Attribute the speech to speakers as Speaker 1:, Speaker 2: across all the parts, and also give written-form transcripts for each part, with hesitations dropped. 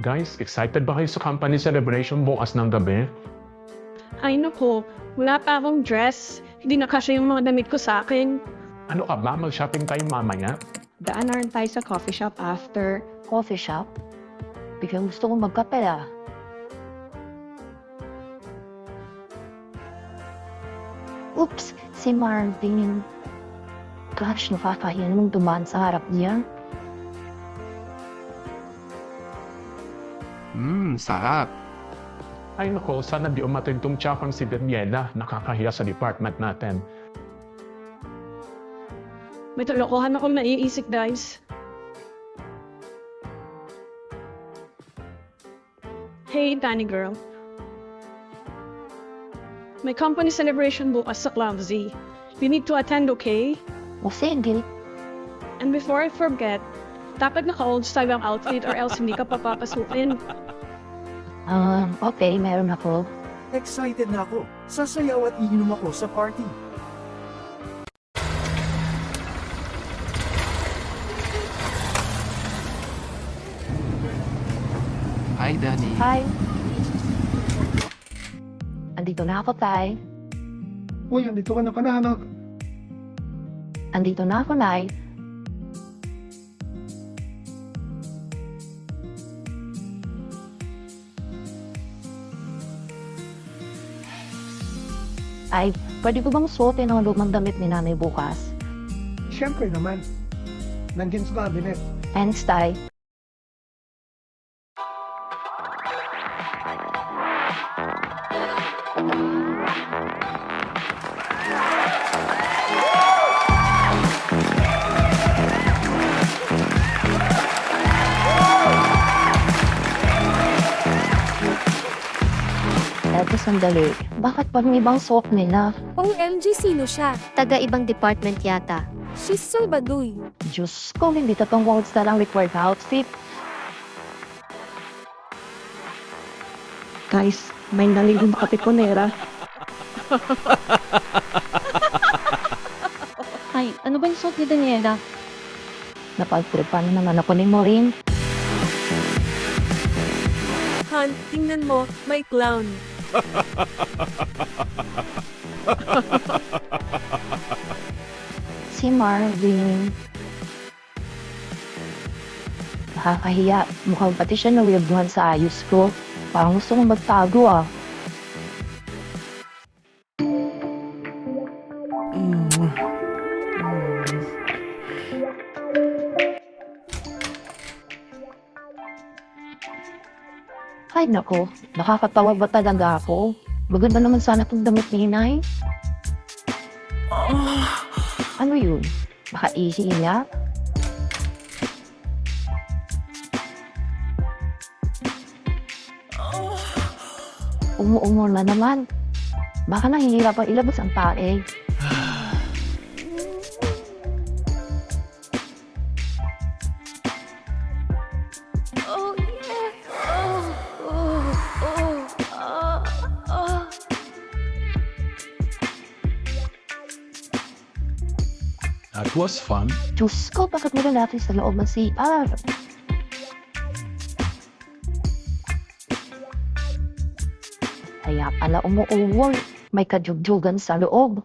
Speaker 1: Guys, excited ba kayo sa company celebration bukas ng gabi?
Speaker 2: Ay nako, wala pa akong dress. Hindi na kasya yung mga damit ko sa akin.
Speaker 1: Ano ka ba? Mag-shopping tayo mamaya?
Speaker 2: Daan na rin tayo sa coffee shop after.
Speaker 3: Coffee shop? Biglang gusto kong magkape ah. Oops, si Marvin. Gosh, nakakahiya namang dumaan sa harap niya.
Speaker 4: Sarap.
Speaker 1: Ay nako, sana di umatin tong tsakang si Daniela. Nakakahiya sa department natin.
Speaker 2: May tulokohan akong naiisip, guys. Hey, Danny girl. May company celebration bukas sa Club Z. You need to attend, okay?
Speaker 3: O sige.
Speaker 2: And before I forget, dapat naka-old style ang outfit or else hindi ka papapasukin.
Speaker 3: Okay, meron ako.
Speaker 5: Excited na ako. Sasayaw at iinom ako sa party.
Speaker 4: Hi, Danny.
Speaker 3: Hi. Andito na ako, Tay.
Speaker 5: Uy, andito ka na pala, anak.
Speaker 3: Andito na ako, Nay. Ay, pwede ko bang suotin ang lumang damit ni Nanay bukas?
Speaker 5: Siyempre naman. Nandiyan sa cabinet.
Speaker 3: Thanks, Tay. Eto, sandali. Bakit parang ibang suot nila?
Speaker 6: OMG, sino siya?
Speaker 7: Taga-ibang department yata.
Speaker 6: She's so baduy.
Speaker 3: Diyos ko, hindi tatong words na lang required outfit.
Speaker 2: Guys, may nalingong kapikonera.
Speaker 7: Ay, ano ba yung suot ni Daniela?
Speaker 3: Napagtripan na naman ako ni Maureen.
Speaker 6: Han, tingnan mo, may clown.
Speaker 3: Si Marvin. Nakakahiya. Mukhang pati siya nawirduhan sa ayos ko. Parang gusto kong magtago ah. Ay nako, nakakatawa ba talaga ako? Maganda naman sana itong damit ni Inay. Ano yun? Baka easy niya? Umuumor na naman. Baka nahihirap ang ilabas ang pae.
Speaker 6: Oh, yeah. Oh.
Speaker 1: That was fun.
Speaker 3: Diyos ko, bakit mo natin sa loob ng CR? Kaya pala umuungol. May kadyugdyugan sa loob.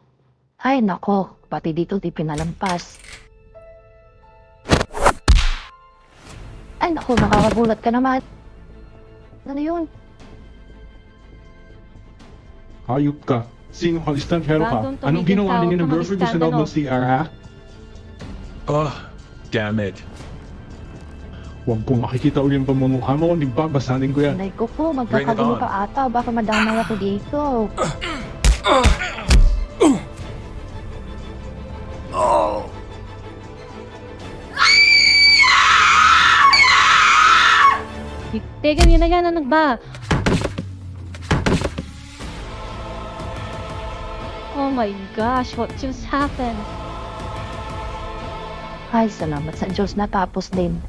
Speaker 3: Ay nako, pati dito di pinalampas. Ay nako, nakakagulat ka naman. Ano yun?
Speaker 8: Hayop ka. Sino ka? Estanghero ka.
Speaker 7: Bagong
Speaker 8: Anong
Speaker 7: tumigil
Speaker 8: ginawa
Speaker 7: tao
Speaker 8: ninyo ng
Speaker 7: ka
Speaker 8: girlfriend mo sa loob ng
Speaker 7: mag-iskandalo.
Speaker 8: CR, ha?
Speaker 1: Oh, damn it.
Speaker 8: Huwag kong makikita uli ang pamumukha mo, kundi babasahin ko yan.
Speaker 3: Nay ko po,
Speaker 1: Bring it
Speaker 3: magkakagulo
Speaker 1: on.
Speaker 3: ka ata. Baka madamay ako dito.
Speaker 7: Tegan, yun na yan, anak ba? Oh my gosh, what just happened?
Speaker 3: Ay, salamat sa Diyos, natapos din.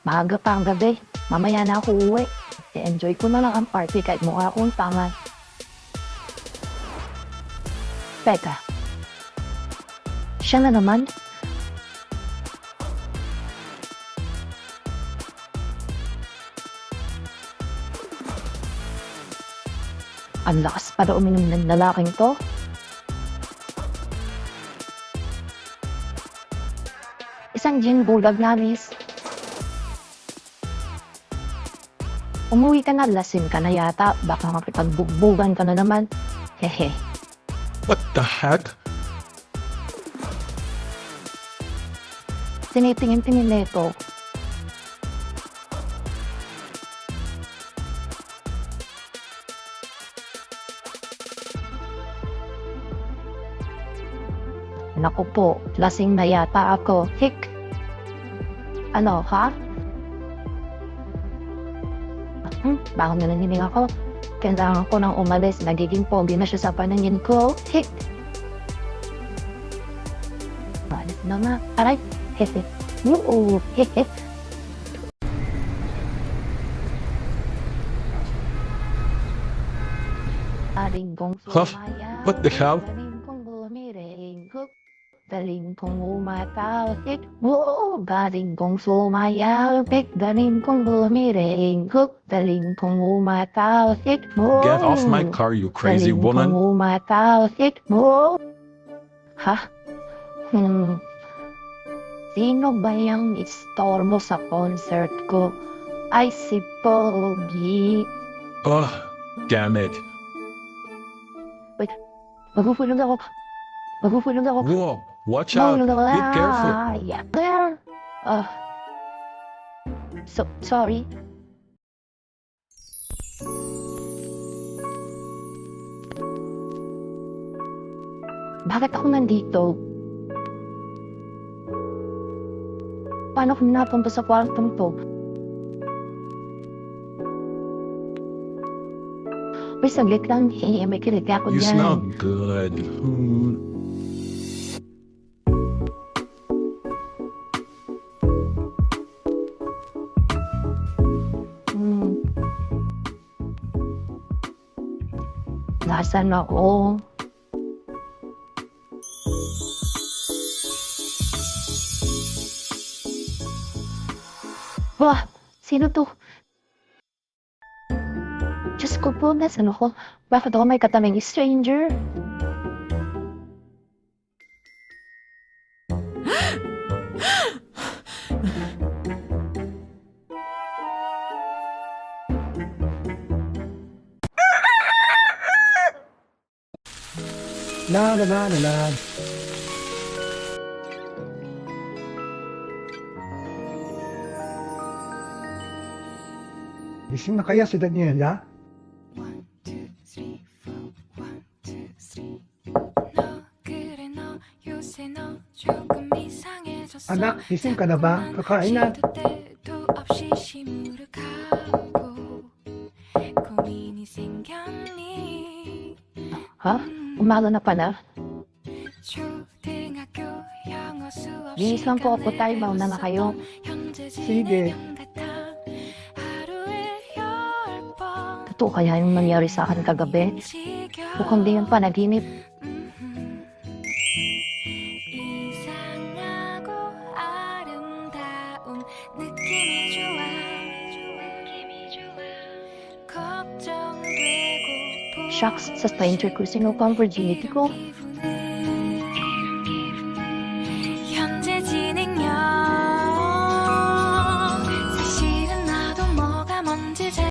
Speaker 3: Maaga pa ang gabi. Mamaya na ako uwi. I-enjoy ko na lang ang party kahit mukha akong tanga. Teka. Siya na naman. Ang lakas para uminom ng lalaking to. Isang gin bulag na, miss. Umuwi ka na, lasing ka na yata. Baka makipagbugbugan ka na naman. Hehe.
Speaker 8: What the heck?
Speaker 3: Tinitingin-tingin na ito. Naku po, lasing na yata ako. Hik! Ano, ha? Bakit na naninig ako? Kailangan ko nang umalis. Nagiging pogi na siya sa paningin ko. Hik! Balik na nga. Aray! Hehe. Oo! Hehe. Aring kong
Speaker 8: Huh?
Speaker 3: sumayaw.
Speaker 8: What the hell?
Speaker 3: Galing kong bumiring. Galing kong umatawid. Oo! Galing kong sumayaw. Galing kong bumiring. Galing kong umatawid.
Speaker 8: Get off my car, you crazy
Speaker 3: Galing
Speaker 8: woman.
Speaker 3: kong umatawid mo. Ha? Sino ba yung store mo sa concert ko? Ay, si Pogi.
Speaker 8: Oh, damn it.
Speaker 3: Magpupulog ako. Magpupulog ako.
Speaker 8: Whoa, watch out.
Speaker 3: Mahulog ako.
Speaker 8: Be careful.
Speaker 3: Yeah. There. Sorry. Bakit ako nandito? Paano kung napunta sa kwartong to? Uy, saglit lang. May kilig ako
Speaker 8: You
Speaker 3: dyan.
Speaker 8: smell good.
Speaker 3: Nasaan ako? Wah! Sino to? Diyos ko po, nasaan ako? Bakit ako may kataming stranger?
Speaker 5: La la la la la. Gising na kaya si Daniela? Anak, gising ka na ba? Kakain na.
Speaker 3: Ha? Umaga na pala? Bilis lang po ako tayo, mauna na kayo.
Speaker 5: Sige.
Speaker 3: Totoo kaya yung nangyari sa akin kagabi? Mukhang di yun panaginip. Shucks, sa stranger cruising ko ang virginity ko.